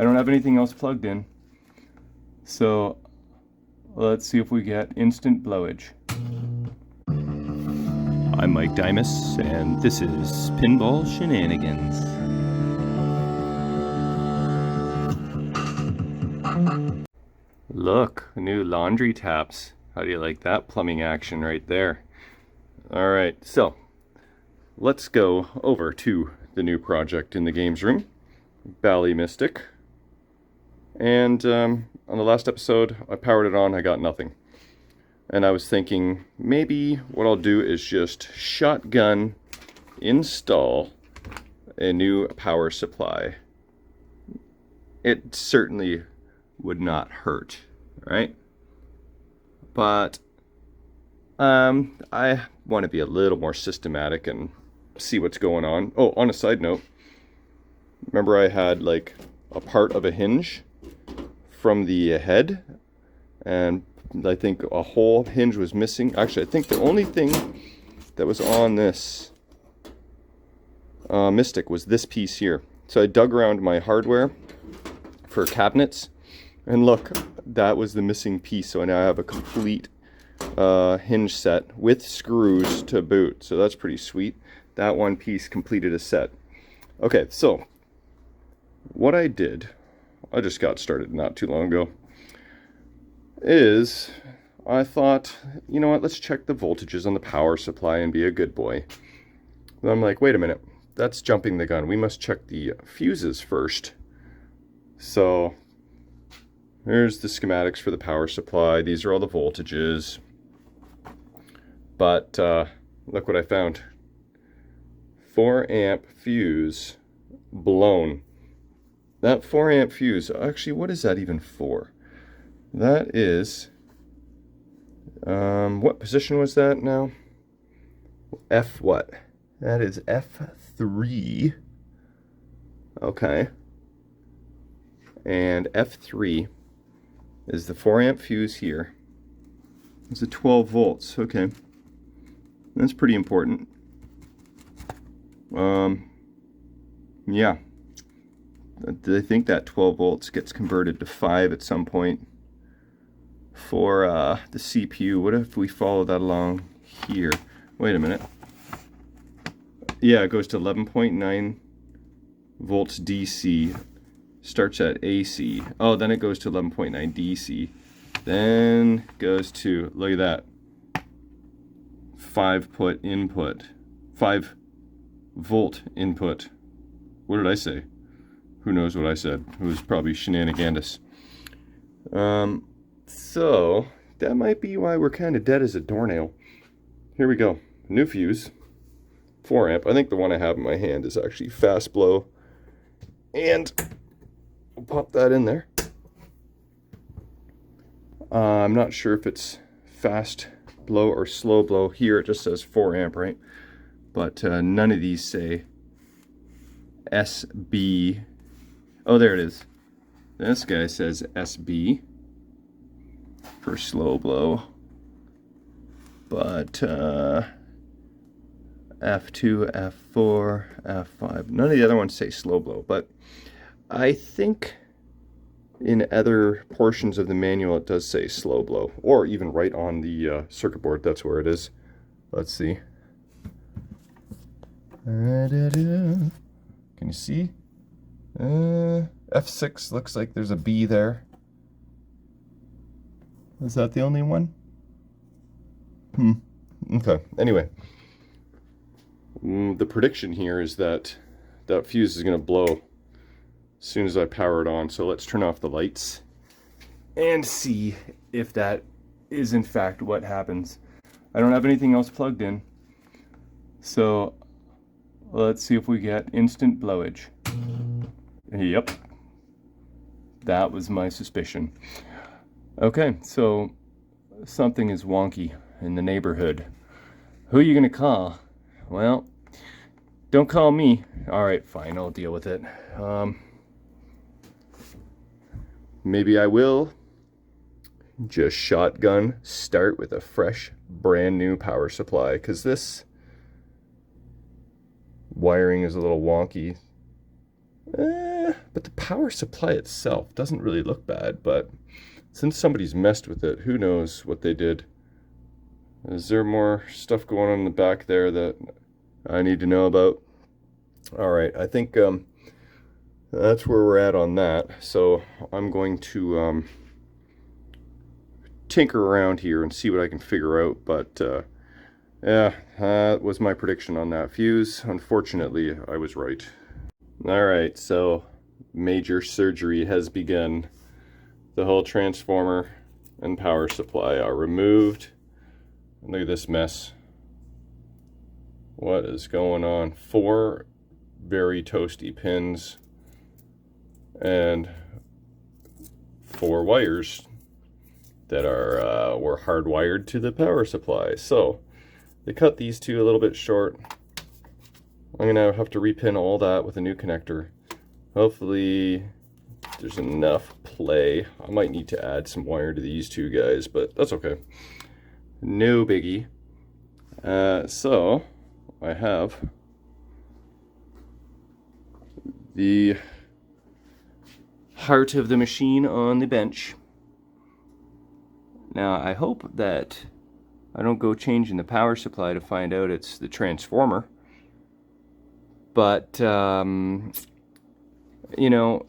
I don't have anything else plugged in. So let's see if we get instant blowage. I'm Mike Dimas, and this is Pinball Shenanigans. Look, new laundry taps. How do you like that plumbing action right there? Alright, so let's go over to the new project in the games room, Bally Mystic. And on the last episode, I powered it on, I got nothing. And I was thinking, maybe what I'll do is just shotgun install a new power supply. It certainly would not hurt, right? But I want to be a little more systematic and see what's going on. Oh, on a side note, remember I had like a part of a hinge from the head, and I think a whole hinge was missing. Actually, I think the only thing that was on this Mystic was this piece here. So I dug around my hardware for cabinets, and look, that was the missing piece. So now I have a complete hinge set with screws to boot. So that's pretty sweet. That one piece completed a set. Okay, so what I did, I just got started not too long ago, is I thought, you know what, let's check the voltages on the power supply and be a good boy. And I'm like, wait a minute, that's jumping the gun. We must check the fuses first. So here's the schematics for the power supply. These are all the voltages. But look what I found. 4 amp fuse blown. That 4 amp fuse, actually, what is that even for? That is, what position was that now? F what? That is F3. Okay. And F3 is the 4 amp fuse here. It's a 12 volts. Okay. That's pretty important. Yeah. I think that 12 volts gets converted to 5 at some point for the CPU. What if we follow that along here? Wait a minute. Yeah, it goes to 11.9 volts DC. Starts at AC. Oh, then it goes to 11.9 DC. Then goes to, look at that, 5 volt input. What did I say? Who knows what I said? It was probably shenanigans. So that might be why we're kind of dead as a doornail. Here we go. New fuse. 4 amp. I think the one I have in my hand is actually fast blow. And we'll pop that in there. I'm not sure if it's fast blow or slow blow. Here it just says 4 amp, right? But none of these say SB. Oh, there it is. This guy says SB for slow blow. But F2, F4, F5. None of the other ones say slow blow, but I think in other portions of the manual it does say slow blow, or even right on the circuit board. That's where it is. Let's see. Can you see? F6 looks like there's a B there. Is that the only one? Okay. Anyway, the prediction here is that that fuse is going to blow as soon as I power it on. So let's turn off the lights and see if that is in fact what happens. I don't have anything else plugged in, so let's see if we get instant blowage. Yep, that was my suspicion. Okay, so something is wonky in the neighborhood. Who are you gonna call? Well, don't call me. All right, fine, I'll deal with it. Maybe I will just shotgun start with a fresh, brand new power supply, because this wiring is a little wonky. But the power supply itself doesn't really look bad, but since somebody's messed with it, who knows what they did. Is there more stuff going on in the back there that I need to know about? Alright, I think that's where we're at on that. So I'm going to tinker around here and see what I can figure out, but yeah, that was my prediction on that fuse. Unfortunately, I was right. Alright, so major surgery has begun. The whole transformer and power supply are removed. Look at this mess. What is going on? 4 very toasty pins and 4 wires that are were hardwired to the power supply. So they cut these 2 a little bit short. I'm gonna have to repin all that with a new connector. Hopefully there's enough play. I might need to add some wire to these 2 guys, but that's okay. No biggie. So I have the heart of the machine on the bench. Now I hope that I don't go changing the power supply to find out it's the transformer. But, you know,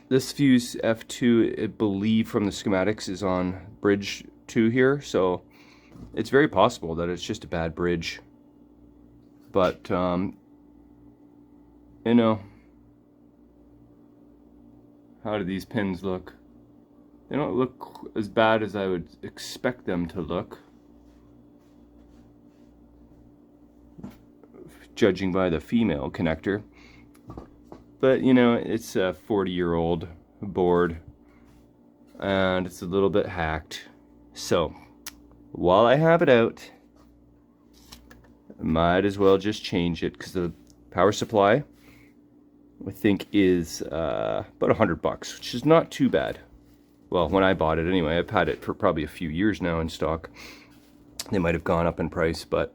this fuse F2, I believe from the schematics, is on bridge 2 here, so it's very possible that it's just a bad bridge. But, you know, how do these pins look? They don't look as bad as I would expect them to look, judging by the female connector. But, you know, it's a 40-year-old board, and it's a little bit hacked. So, while I have it out, I might as well just change it, because the power supply, I think, is about $100, which is not too bad. Well, when I bought it anyway. I've had it for probably a few years now in stock. They might have gone up in price, but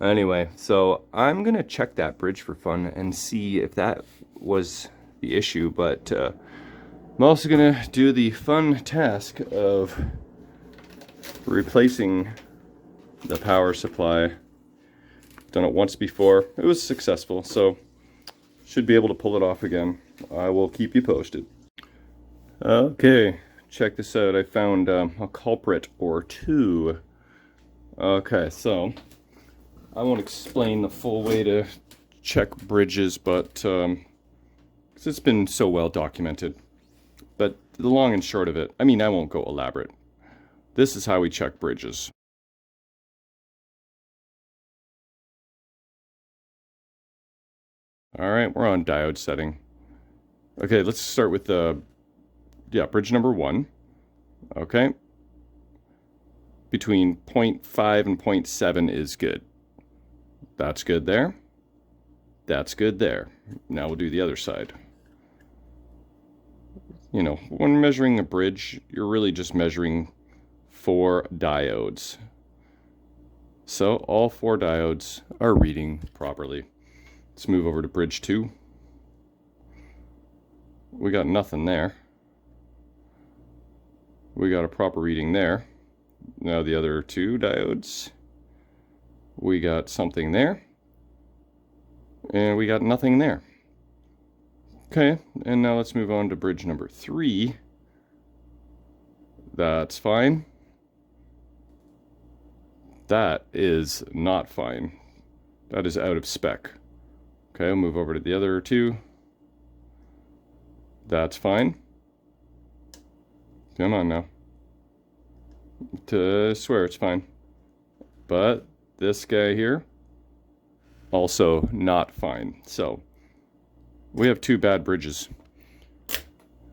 anyway, so I'm gonna check that bridge for fun and see if that was the issue, but I'm also gonna do the fun task of replacing the power supply. Done it once before. It was successful, so should be able to pull it off again. I will keep you posted. Okay, check this out. I found a culprit or 2. Okay, so I won't explain the full way to check bridges, but 'cause it's been so well documented. But the long and short of it, I mean, I won't go elaborate. This is how we check bridges. Alright, we're on diode setting. Okay, let's start with bridge number 1. Okay. Between 0.5 and 0.7 is good. That's good there. That's good there. Now we'll do the other side. You know, when measuring a bridge, you're really just measuring 4 diodes. So all 4 diodes are reading properly. Let's move over to bridge 2. We got nothing there. We got a proper reading there. Now the other 2 diodes. We got something there. And we got nothing there. Okay, and now let's move on to bridge number 3. That's fine. That is not fine. That is out of spec. Okay, I'll move over to the other 2. That's fine. Come on now. I swear it's fine. But this guy here, also not fine. So we have 2 bad bridges.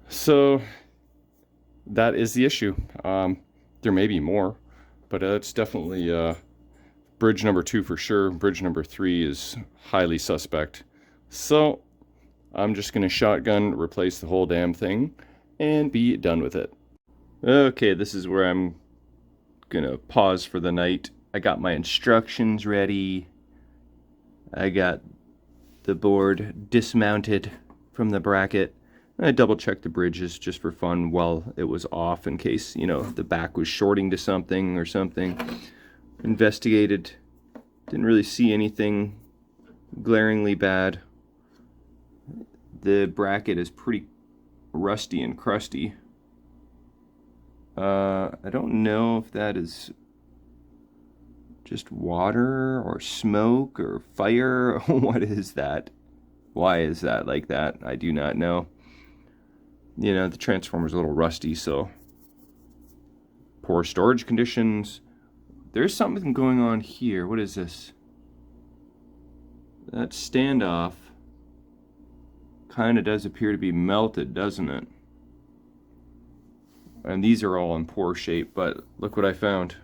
So that is the issue. There may be more, but it's definitely bridge number 2 for sure. Bridge number 3 is highly suspect. So I'm just going to shotgun replace the whole damn thing and be done with it. Okay, this is where I'm gonna pause for the night. I got my instructions ready. I got the board dismounted from the bracket. I double checked the bridges just for fun while it was off in case, you know, the back was shorting to something or something. Investigated. Didn't really see anything glaringly bad. The bracket is pretty rusty and crusty. I don't know if that is just water or smoke or fire. What is that? Why is that like that? I do not know. You know, the transformer's a little rusty, so poor storage conditions. There's something going on here. What is this? That standoff kind of does appear to be melted, doesn't it? And these are all in poor shape, but look what I found.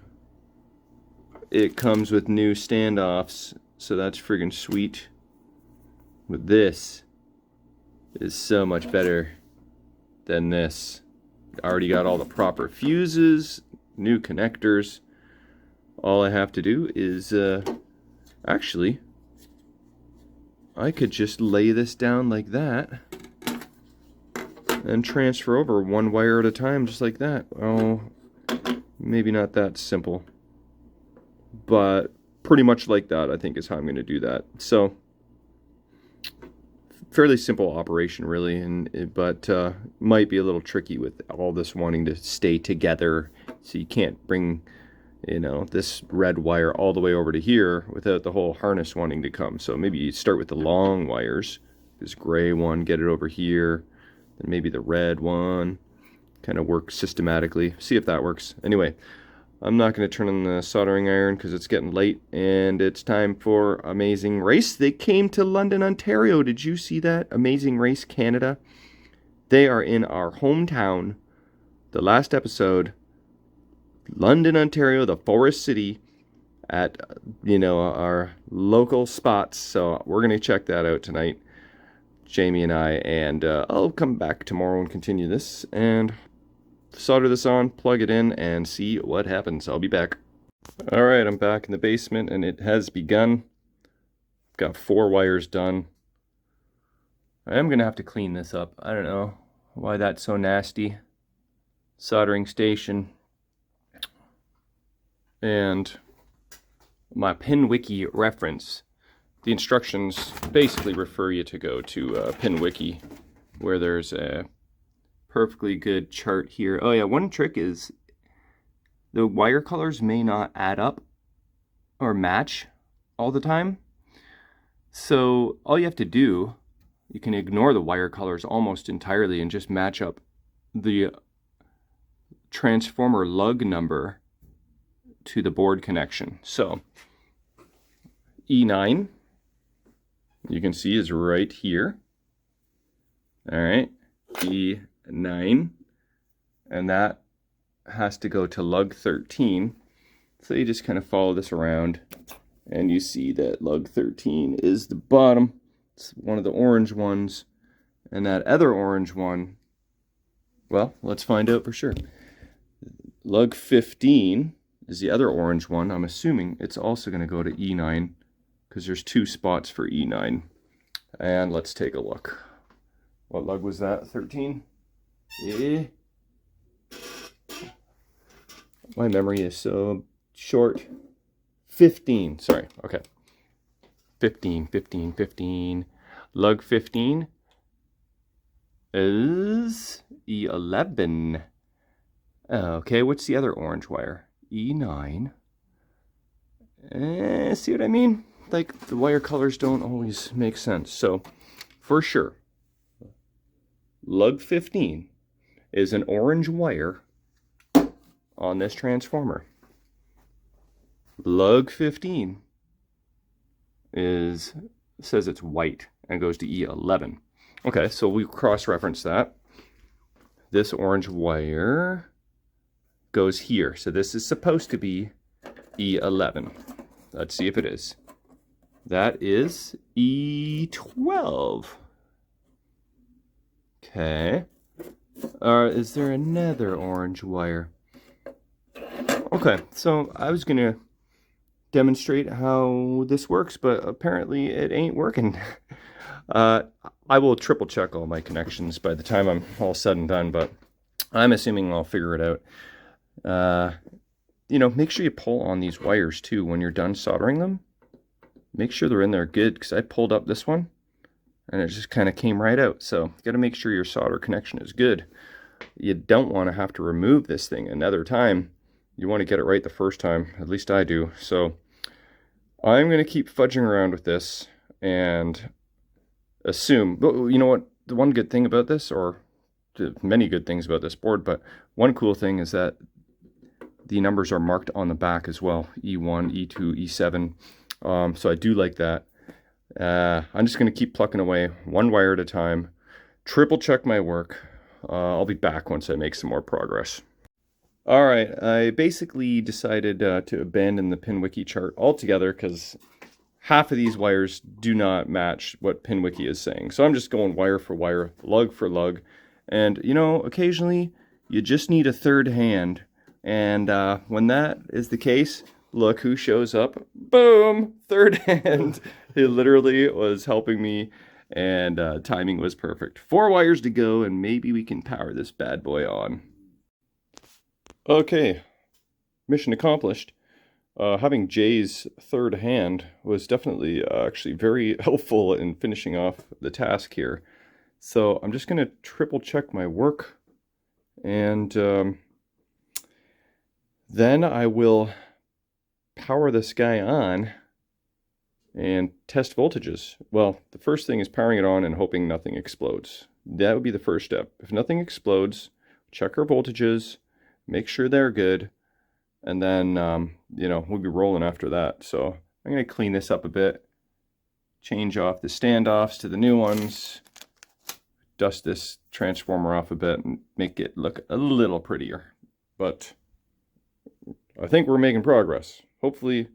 It comes with new standoffs, so that's friggin' sweet. But this is so much better than this. Already got all the proper fuses, new connectors. All I have to do is, actually, I could just lay this down like that and transfer over one wire at a time, just like that. Oh, maybe not that simple, but pretty much like that, I think, is how I'm going to do that. So, fairly simple operation, really, but might be a little tricky with all this wanting to stay together. So you can't bring, you know, this red wire all the way over to here without the whole harness wanting to come. So maybe you start with the long wires, this gray one, get it over here, then maybe the red one, kind of work systematically, see if that works. Anyway, I'm not going to turn on the soldering iron because it's getting late and it's time for Amazing Race. They came to London, Ontario. Did you see that? Amazing Race Canada. They are in our hometown. The last episode, London, Ontario, the Forest City, at, you know, our local spots. So we're going to check that out tonight, Jamie and I, and I'll come back tomorrow and continue this and solder this on, plug it in, and see what happens. I'll be back. Alright, I'm back in the basement and it has begun. Got 4 wires done. I am going to have to clean this up. I don't know why that's so nasty. Soldering station. And my PinWiki reference. The instructions basically refer you to go to PinWiki, where there's a perfectly good chart here. Oh yeah, one trick is the wire colors may not add up or match all the time. So all you have to do, you can ignore the wire colors almost entirely and just match up the transformer lug number to the board connection. So E9, you can see, is right here. All right, E9, and that has to go to lug 13. So you just kind of follow this around and you see that lug 13 is the bottom. It's one of the orange ones, and that other orange one, well, let's find out for sure. Lug 15 is the other orange one. I'm assuming it's also going to go to E9 because there's 2 spots for E9. And let's take a look. What lug was that? 13? Yeah. My memory is so short. 15, sorry, okay. 15. Lug 15 is E11. Okay, what's the other orange wire? E9. See what I mean? Like, the wire colors don't always make sense. So, for sure, lug 15 is an orange wire on this transformer. Lug 15 says it's white and goes to E11. Okay, so we cross-reference that. This orange wire goes here. So this is supposed to be E11. Let's see if it is. That is E12. Okay. Is there another orange wire? Okay, so I was going to demonstrate how this works, but apparently it ain't working. I will triple check all my connections by the time I'm all said and done, but I'm assuming I'll figure it out. You know, make sure you pull on these wires too when you're done soldering them. Make sure they're in there good, because I pulled up this one and it just kind of came right out. So you got to make sure your solder connection is good. You don't want to have to remove this thing another time. You want to get it right the first time, at least I do. So I'm going to keep fudging around with this and assume, but you know what, the one good thing about this, or many good things about this board, but one cool thing is that the numbers are marked on the back as well, E1, E2, E7. So I do like that. I'm just going to keep plucking away one wire at a time, triple check my work. I'll be back once I make some more progress. All right, I basically decided to abandon the PinWiki chart altogether because half of these wires do not match what PinWiki is saying. So I'm just going wire for wire, lug for lug. And, you know, occasionally you just need a third hand. And when that is the case, look who shows up. Boom! Third hand. It literally was helping me, and timing was perfect. 4 wires to go, and maybe we can power this bad boy on. Okay, mission accomplished. Having Jay's third hand was definitely actually very helpful in finishing off the task here. So I'm just going to triple check my work, and then I will power this guy on and test voltages. Well, the first thing is powering it on and hoping nothing explodes. That would be the first step. If nothing explodes, check our voltages, make sure they're good, and then, you know, we'll be rolling after that. So I'm going to clean this up a bit, change off the standoffs to the new ones, dust this transformer off a bit, and make it look a little prettier. But I think we're making progress. Hopefully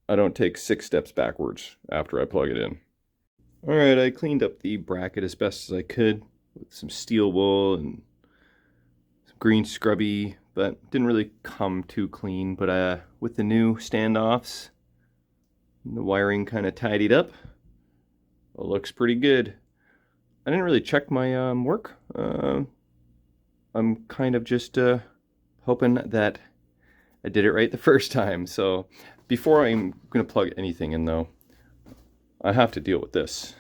I don't take 6 steps backwards after I plug it in. All right, I cleaned up the bracket as best as I could with some steel wool and some green scrubby, but didn't really come too clean. But with the new standoffs, the wiring kind of tidied up. It looks pretty good. I didn't really check my work. I'm kind of just hoping that I did it right the first time. So before I'm going to plug anything in though, I have to deal with this.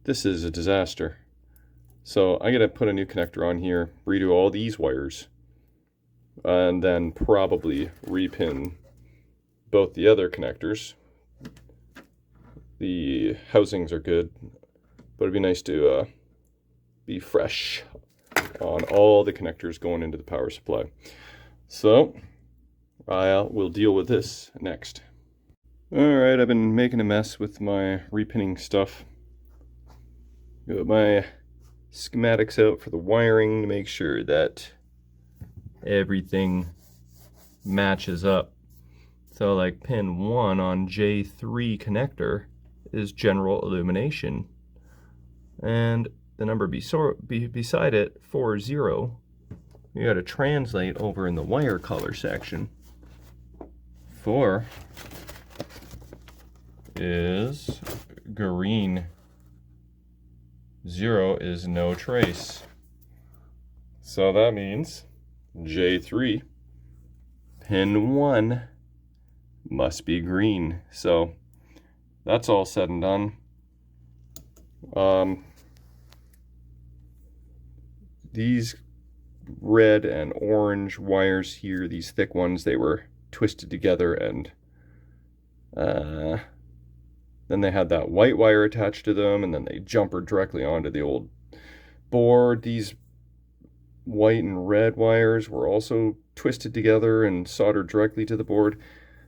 This is a disaster. So I'm going to put a new connector on here, redo all these wires, and then probably repin both the other connectors. The housings are good, but it'd be nice to be fresh on all the connectors going into the power supply. So I will deal with this next. Alright, I've been making a mess with my repinning stuff. Got my schematics out for the wiring to make sure that everything matches up. So like pin 1 on J3 connector is general illumination. And the number beside it, 40, you got to translate over in the wire color section. 4 is green. 0 is no trace. So that means J3, pin 1, must be green. So that's all said and done. These red and orange wires here, these thick ones, they were twisted together, and then they had that white wire attached to them, and then they jumpered directly onto the old board. These white and red wires were also twisted together and soldered directly to the board.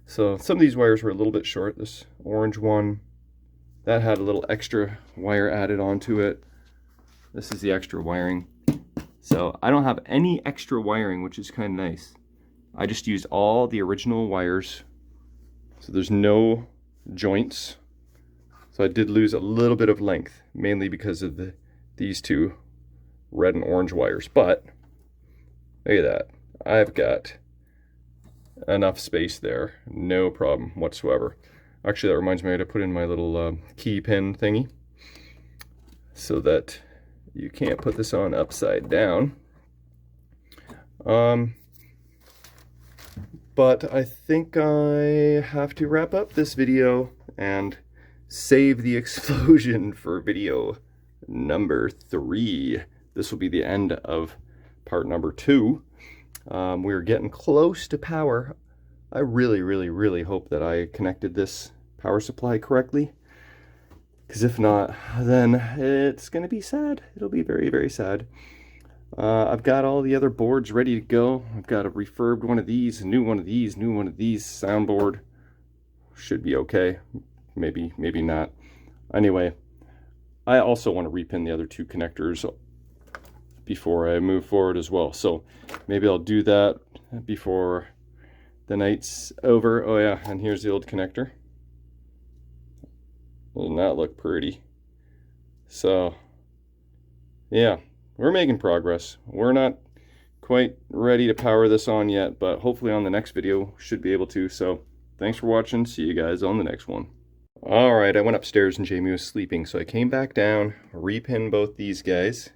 So some of these wires were a little bit short. This orange one, that had a little extra wire added onto it. This is the extra wiring. So I don't have any extra wiring, which is kind of nice. I just used all the original wires. So there's no joints. So I did lose a little bit of length, mainly because of these two red and orange wires. But look at that. I've got enough space there. No problem whatsoever. Actually, that reminds me, I had to put in my little key pin thingy so that you can't put this on upside down. But I think I have to wrap up this video and save the explosion for video number 3. This will be the end of part number 2. We're getting close to power. I really hope that I connected this power supply correctly, because if not, then it's gonna be sad. It'll be very sad. I've got all the other boards ready to go. I've got a refurbed one of these, a new one of these, new one of these. Soundboard should be okay. Maybe not. Anyway, I also want to repin the other 2 connectors before I move forward as well. So maybe I'll do that before the night's over. Oh yeah, and here's the old connector. Doesn't that look pretty? So yeah, we're making progress. We're not quite ready to power this on yet, but hopefully on the next video should be able to. So thanks for watching. See you guys on the next one. All right, I went upstairs and Jamie was sleeping, so I came back down, repinned both these guys.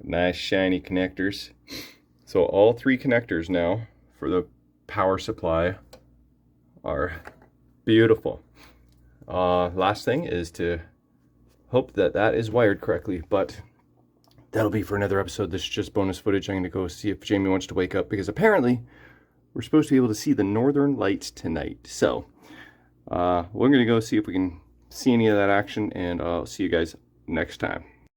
Nice shiny connectors. So all 3 connectors now for the power supply are beautiful. Last thing is to hope that that is wired correctly, but that'll be for another episode. This is just bonus footage. I'm going to go see if Jamie wants to wake up, because apparently we're supposed to be able to see the northern lights tonight. So we're going to go see if we can see any of that action, and I'll see you guys next time.